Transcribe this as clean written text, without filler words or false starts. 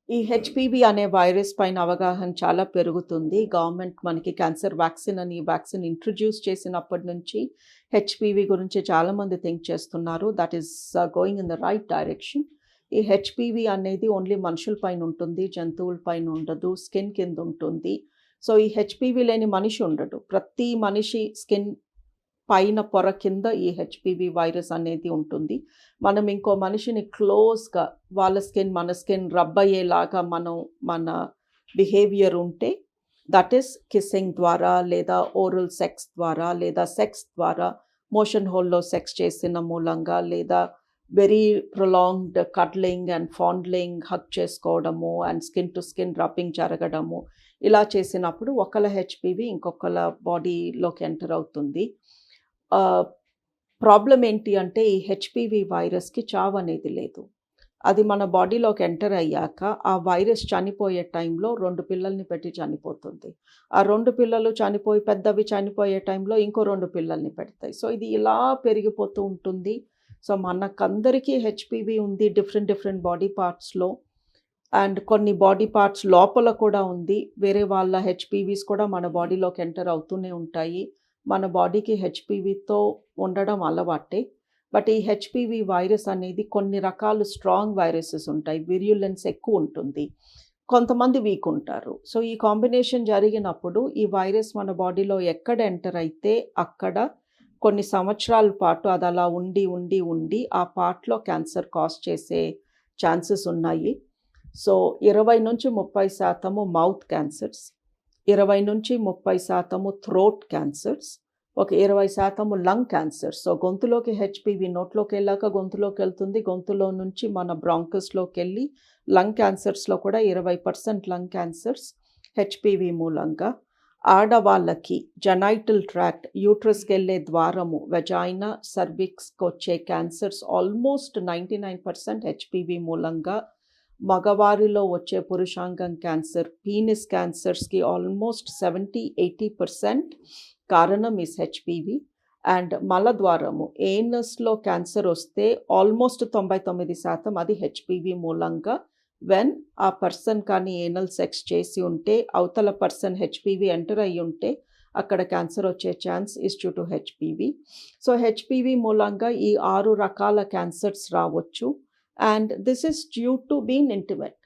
ఈ హెచ్‌పీవీ అనే వైరస్ పైన అవగాహన చాలా పెరుగుతుంది. గవర్నమెంట్ మనకి క్యాన్సర్ వ్యాక్సిన్ అని వ్యాక్సిన్ ఇంట్రొడ్యూస్ చేసినప్పటి నుంచి హెచ్‌పీవీ గురించి చాలామంది థింక్ చేస్తున్నారు. That is going in the right direction. ఈ హెచ్‌పీవీ అనేది ఓన్లీ మనుషుల పైన ఉంటుంది. జంతువుల పైన ఉండదు. స్కిన్ కింద ఉంటుంది. సో, ఈ హెచ్‌పీవీ లేని మనిషి ఉండడు. ప్రతి మనిషి స్కిన్ పైన పొర కింద ఈ హెచ్‌పీవీ వైరస్ అనేది ఉంటుంది. మనం ఇంకో మనిషిని క్లోజ్‌గా వాళ్ళ స్కిన్, మన స్కిన్ రబ్ అయ్యేలాగా మన బిహేవియర్ ఉంటే దట్ ఈస్ కిస్సింగ్ ద్వారా లేదా ఓరల్ సెక్స్ ద్వారా లేదా సెక్స్ ద్వారా మోషన్ హోల్‌లో సెక్స్ చేసిన మూలంగా లేదా very prolonged cuddling and fondling, hug చేసుకోవడము and skin to skin rubbing జరగడము. ఇలా చేసినప్పుడు ఒకళ్ళ హెచ్‌పీవీ ఇంకొకళ్ళ బాడీలోకి ఎంటర్ అవుతుంది. ప్రాబ్లమ్ ఏంటి అంటే ఈ హెచ్‌పీవీ వైరస్‌కి చావనేది లేదు. అది మన బాడీలోకి ఎంటర్ అయ్యాక ఆ వైరస్ చనిపోయే టైంలో 2 పిల్లల్ని పెట్టి చనిపోతుంది. ఆ 2 పిల్లలు చనిపోయి పెద్దవి చనిపోయే టైంలో ఇంకో 2 పిల్లల్ని పెడతాయి. సో, ఇది ఇలా పెరిగిపోతూ ఉంటుంది. సో, మనకందరికీ హెచ్‌పీవీ ఉంది డిఫరెంట్ బాడీ పార్ట్స్‌లో. అండ్ కొన్ని బాడీ పార్ట్స్ లోపల కూడా ఉంది. వేరే వాళ్ళ హెచ్‌పీవీస్ కూడా మన బాడీలోకి ఎంటర్ అవుతూనే ఉంటాయి. మన బాడీకి హెచ్‌పీవీతో ఉండడం అలవాటే. బట్ ఈ హెచ్‌పీవీ వైరస్ అనేది కొన్ని రకాలు స్ట్రాంగ్ వైరసెస్ ఉంటాయి. విర్యులెన్స్ ఎక్కువుంటుంది. కొంతమంది వీక్ ఉంటారు. సో, ఈ కాంబినేషన్ జరిగినప్పుడు ఈ వైరస్ మన బాడీలో ఎక్కడ ఎంటర్ అయితే అక్కడ కొన్ని సంవత్సరాల పాటు అదలా ఉండి ఆ పార్ట్‌లో క్యాన్సర్ కాజ్ చేసే ఛాన్సెస్ ఉన్నాయి. So, 20-30% mouth cancers, 20-30% throat cancers, ఒక 20% లంగ్ క్యాన్సర్స్. సో, గొంతులోకి హెచ్‌పీవీ నోట్లోకెళ్ళాక గొంతులోకెళ్తుంది. గొంతులో నుంచి మన బ్రాంకస్‌లోకెళ్ళి లంగ్ క్యాన్సర్స్‌లో కూడా 20% లంగ్ క్యాన్సర్స్ హెచ్‌పీవీ మూలంగా. ఆడవాళ్ళకి జెనైటల్ ట్రాక్ట్, యూట్రస్‌కెళ్ళే ద్వారము, వెజైనా, సర్విక్స్‌కొచ్చే క్యాన్సర్స్ ఆల్మోస్ట్ 99% హెచ్‌పీవీ మూలంగా. మగవారిలో వచ్చే పురుషాంగం క్యాన్సర్, పీనిస్ క్యాన్సర్స్‌కి ఆల్మోస్ట్ 70-80% కారణం ఈస్ హెచ్‌పీవీ. అండ్ మలద్వారము, ఏనస్‌లో క్యాన్సర్ వస్తే ఆల్మోస్ట్ 99% అది హెచ్‌పీవీ మూలంగా. వెన్ ఆ పర్సన్ కానీ ఏనల్ సెక్స్ చేసి ఉంటే, అవతల పర్సన్ హెచ్‌పీవీ ఎంటర్ అయ్యుంటే అక్కడ క్యాన్సర్ వచ్చే chance is due to HPV. So, HPV మూలంగా ఈ 6 రకాల క్యాన్సర్స్ రావచ్చు. And this is due to being intimate.